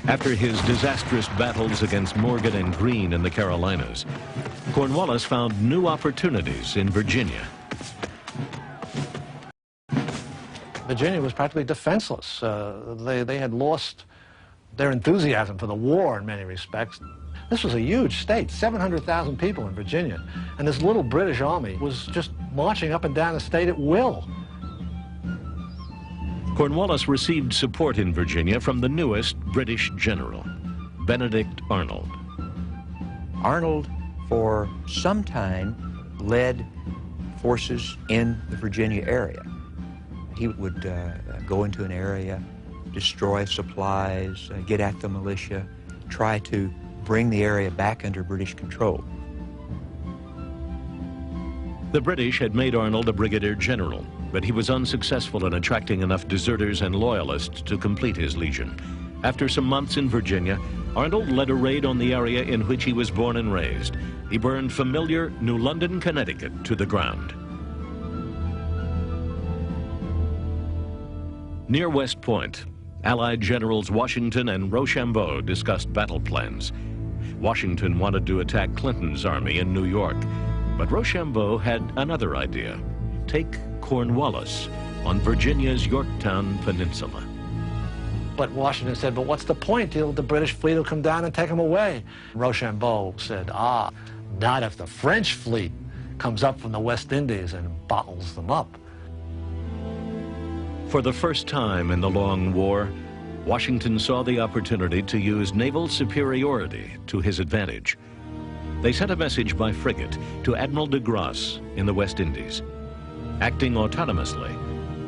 After his disastrous battles against Morgan and Greene in the Carolinas, Cornwallis found new opportunities in Virginia. Virginia was practically defenseless. They had lost their enthusiasm for the war in many respects. This was a huge state, 700,000 people in Virginia, and this little British army was just marching up and down the state at will. Cornwallis received support in Virginia from the newest British general, Benedict Arnold. Arnold, for some time, led forces in the Virginia area. He would go into an area, destroy supplies, get at the militia, try to bring the area back under British control. The British had made Arnold a brigadier general, but he was unsuccessful in attracting enough deserters and loyalists to complete his legion. After some months in Virginia, Arnold led a raid on the area in which he was born and raised. He burned familiar New London, Connecticut to the ground. Near West Point, Allied generals Washington and Rochambeau discussed battle plans. Washington wanted to attack Clinton's army in New York, but Rochambeau had another idea: take Cornwallis on Virginia's Yorktown Peninsula. But Washington said, but what's the point? The British fleet will come down and take him away. Rochambeau said, not if the French fleet comes up from the West Indies and bottles them up. For the first time in the long war, Washington saw the opportunity to use naval superiority to his advantage. They sent a message by frigate to Admiral de Grasse in the West Indies. Acting autonomously,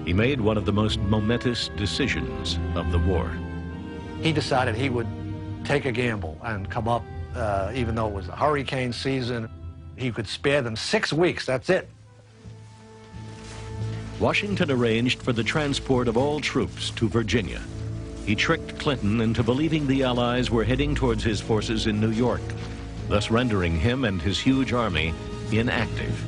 he made one of the most momentous decisions of the war. He decided he would take a gamble and come up, even though it was a hurricane season. He could spare them 6 weeks, that's it. Washington arranged for the transport of all troops to Virginia. He tricked Clinton into believing the Allies were heading towards his forces in New York, thus rendering him and his huge army inactive.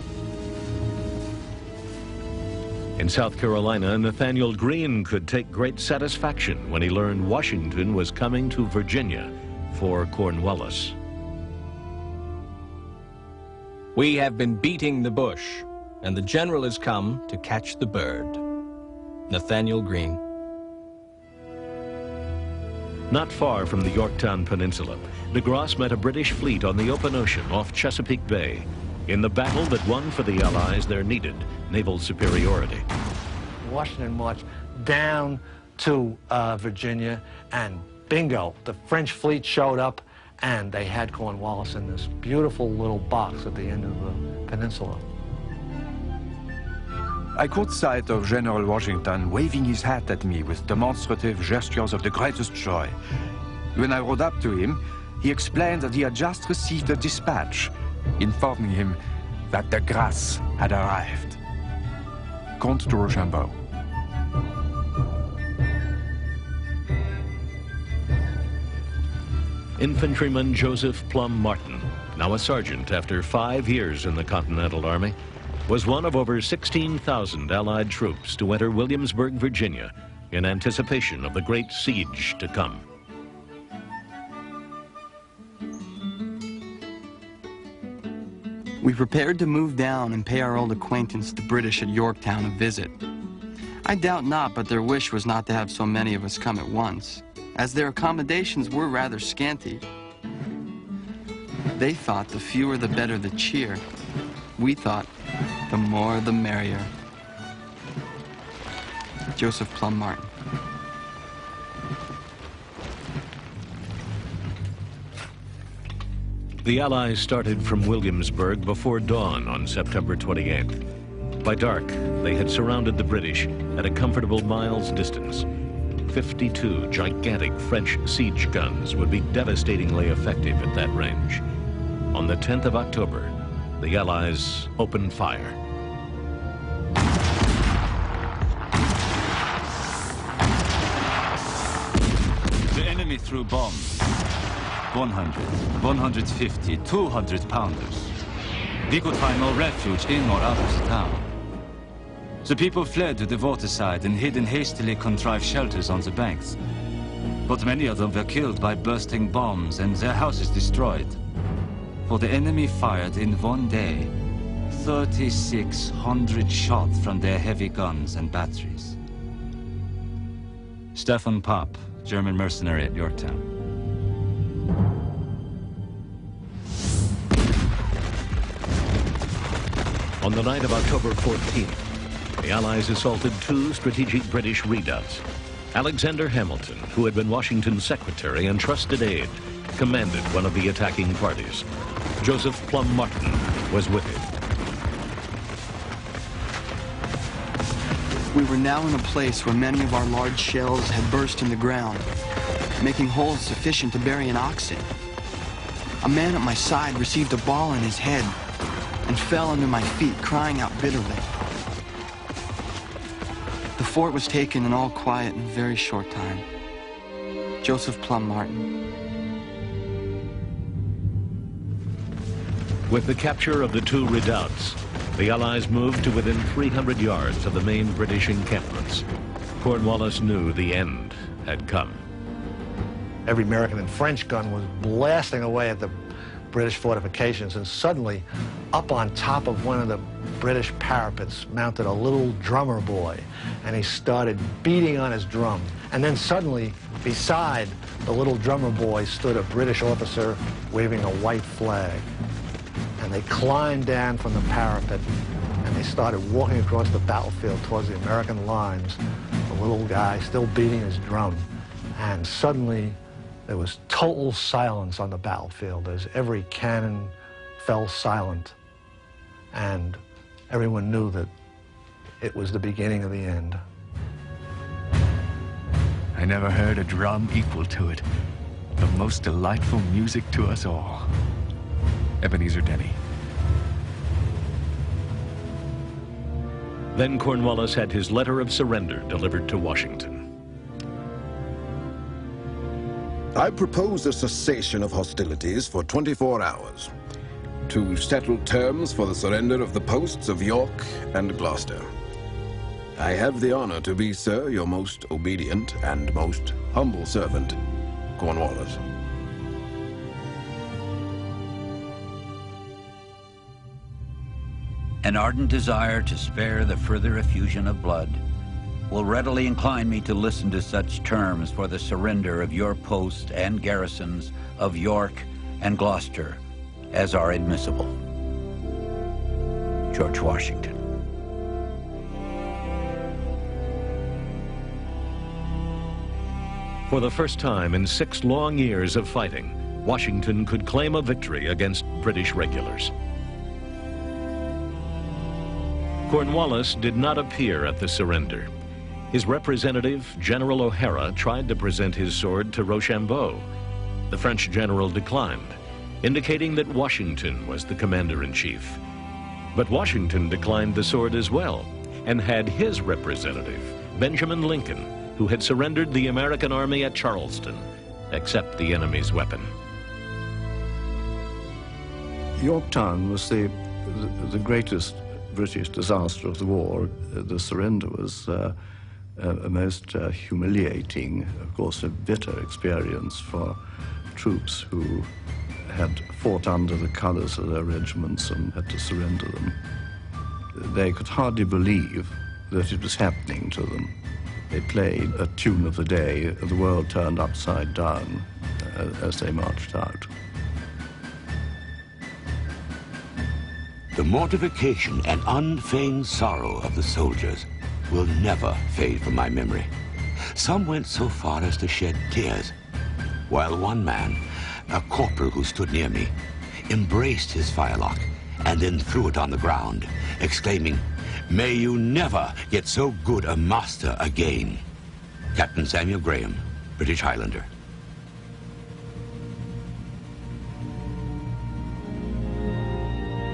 In South Carolina, Nathaniel Greene could take great satisfaction when he learned Washington was coming to Virginia for Cornwallis. We have been beating the bush, and the general has come to catch the bird. Nathaniel Greene. Not far from the Yorktown Peninsula, de Grasse met a British fleet on the open ocean off Chesapeake Bay in the battle that won for the Allies their needed naval superiority. Washington marched down to Virginia, and bingo, the French fleet showed up, and they had Cornwallis in this beautiful little box at the end of the peninsula. I caught sight of General Washington waving his hat at me with demonstrative gestures of the greatest joy. When I rode up to him, he explained that he had just received a dispatch informing him that de Grasse had arrived. Comte de Rochambeau. Infantryman Joseph Plum Martin, now a sergeant after 5 years in the Continental Army, was one of over 16,000 Allied troops to enter Williamsburg, Virginia, in anticipation of the great siege to come. We prepared to move down and pay our old acquaintance, the British at Yorktown, a visit. I doubt not, but their wish was not to have so many of us come at once, as their accommodations were rather scanty. They thought the fewer the better the cheer. We thought the more the merrier. Joseph Plum Martin. The Allies started from Williamsburg before dawn on September 28th. By dark, they had surrounded the British at a comfortable mile's distance. 52 gigantic French siege guns would be devastatingly effective at that range. On the 10th of October, the Allies opened fire. The enemy threw bombs. 100, 150, 200 pounders. We could find no refuge in or out of the town. The people fled to the waterside and hid in hastily contrived shelters on the banks. but many of them were killed by bursting bombs and their houses destroyed. For the enemy fired in one day 3,600 shots from their heavy guns and batteries. Stefan Popp, German mercenary at Yorktown. On the night of October 14th, the Allies assaulted two strategic British redoubts. Alexander Hamilton, who had been Washington's secretary and trusted aide, commanded one of the attacking parties. Joseph Plum Martin was with him. We were now in a place where many of our large shells had burst in the ground, making holes sufficient to bury an ox in. A man at my side received a ball in his head and fell under my feet, crying out bitterly. The fort was taken and all quiet in a very short time. Joseph Plum Martin. With the capture of the two redoubts, the Allies moved to within 300 yards of the main British encampments. Cornwallis knew the end had come. Every American and French gun was blasting away at the British fortifications, and suddenly, up on top of one of the British parapets mounted a little drummer boy, and he started beating on his drum. And then suddenly, beside the little drummer boy stood a British officer waving a white flag. And they climbed down from the parapet, and they started walking across the battlefield towards the American lines, the little guy still beating his drum. And suddenly, there was total silence on the battlefield as every cannon fell silent, and everyone knew that it was the beginning of the end. I never heard a drum equal to it. The most delightful music to us all. Ebenezer Denny. Then Cornwallis had his letter of surrender delivered to Washington. I propose a cessation of hostilities for 24 hours to settle terms for the surrender of the posts of York and Gloucester. I have the honor to be, sir, your most obedient and most humble servant, Cornwallis. An ardent desire to spare the further effusion of blood will readily incline me to listen to such terms for the surrender of your posts and garrisons of York and Gloucester as are admissible. George Washington. For the first time in 6 long years of fighting, Washington could claim a victory against British regulars. Cornwallis did not appear at the surrender. His representative, General O'Hara, tried to present his sword to Rochambeau. The French general declined, indicating that Washington was the commander-in-chief. But Washington declined the sword as well, and had his representative, Benjamin Lincoln, who had surrendered the American army at Charleston, accept the enemy's weapon. Yorktown was the greatest British disaster of the war. The surrender was a most humiliating, of course, a bitter experience for troops who had fought under the colors of their regiments and had to surrender them. They could hardly believe that it was happening to them. They played a tune of the day, the world turned upside down as they marched out. The mortification and unfeigned sorrow of the soldiers will never fade from my memory. Some went so far as to shed tears, while one man, a corporal who stood near me, embraced his firelock and then threw it on the ground, exclaiming, "May you never get so good a master again." Captain Samuel Graham, British Highlander.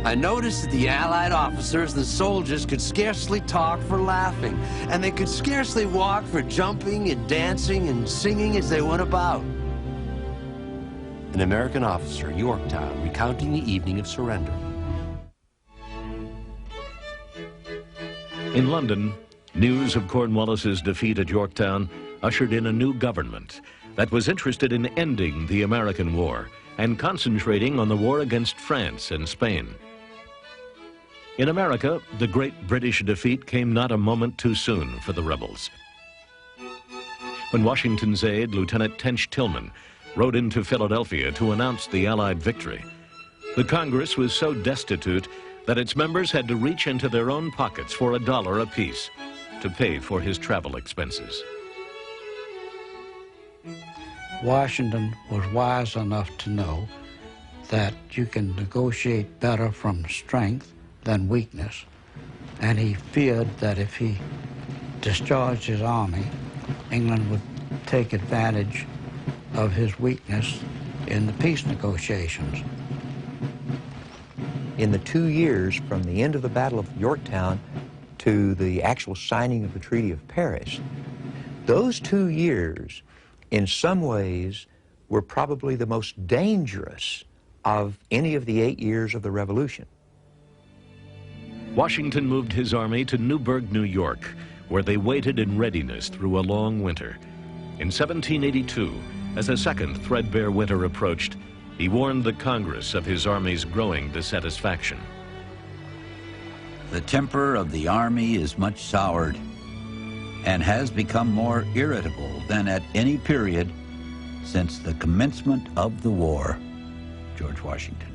I noticed that the Allied officers and soldiers could scarcely talk for laughing, and they could scarcely walk for jumping and dancing and singing as they went about. An American officer, Yorktown, recounting the evening of surrender. In London, news of Cornwallis's defeat at Yorktown ushered in a new government, that was interested in ending the American war and concentrating on the war against France and Spain. In America, the great British defeat came not a moment too soon for the rebels. When Washington's aide, Lieutenant Tench Tillman, rode into Philadelphia to announce the Allied victory, the Congress was so destitute that its members had to reach into their own pockets for $1 apiece to pay for his travel expenses. Washington was wise enough to know that you can negotiate better from strength than weakness, and he feared that if he discharged his army, England would take advantage of his weakness in the peace negotiations. In the 2 years from the end of the Battle of Yorktown to the actual signing of the Treaty of Paris, those 2 years, in some ways, were probably the most dangerous of any of the 8 years of the Revolution. Washington moved his army to Newburgh, New York, where they waited in readiness through a long winter. In 1782, as a second threadbare winter approached, he warned the Congress of his army's growing dissatisfaction. The temper of the army is much soured and has become more irritable than at any period since the commencement of the war. George Washington.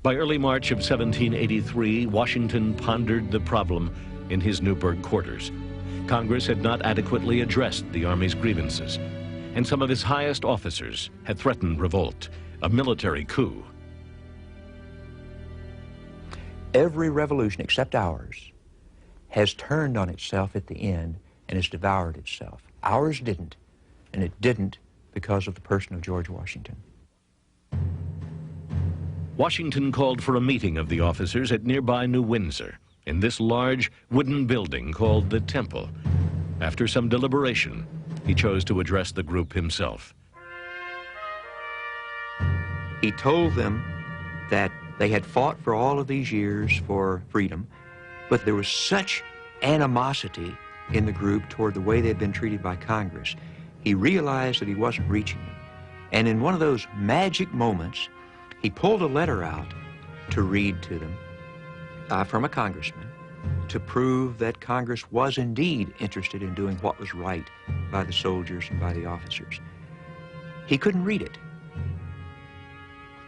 By early March of 1783, Washington pondered the problem in his Newburgh quarters. Congress had not adequately addressed the Army's grievances, and some of his highest officers had threatened revolt, a military coup. Every revolution except ours has turned on itself at the end and has devoured itself. Ours didn't, and it didn't because of the person of George Washington. Washington called for a meeting of the officers at nearby New Windsor, in this large wooden building called the Temple. After some deliberation, he chose to address the group himself. He told them that they had fought for all of these years for freedom, but there was such animosity in the group toward the way they'd been treated by Congress. He realized that he wasn't reaching them. And in one of those magic moments, he pulled a letter out to read to them from a congressman to prove that Congress was indeed interested in doing what was right by the soldiers and by the officers. He couldn't read it.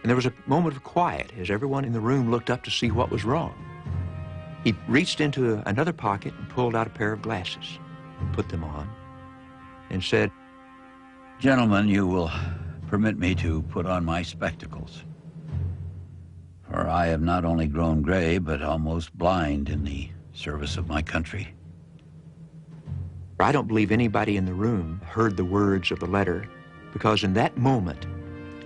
And there was a moment of quiet as everyone in the room looked up to see what was wrong. He reached into another pocket and pulled out a pair of glasses and put them on and said, "Gentlemen, you will permit me to put on my spectacles, for I have not only grown gray, but almost blind in the service of my country." I don't believe anybody in the room heard the words of the letter, because in that moment,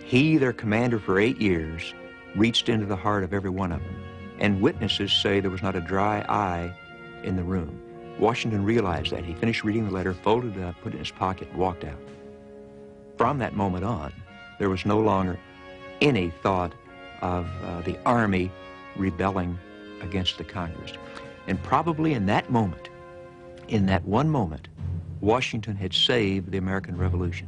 he, their commander for 8 years, reached into the heart of every one of them. And witnesses say there was not a dry eye in the room. Washington realized that. He finished reading the letter, folded it up, put it in his pocket, and walked out. From that moment on, there was no longer any thought of the Army rebelling against the Congress. And probably in that moment, in that one moment, Washington had saved the American Revolution.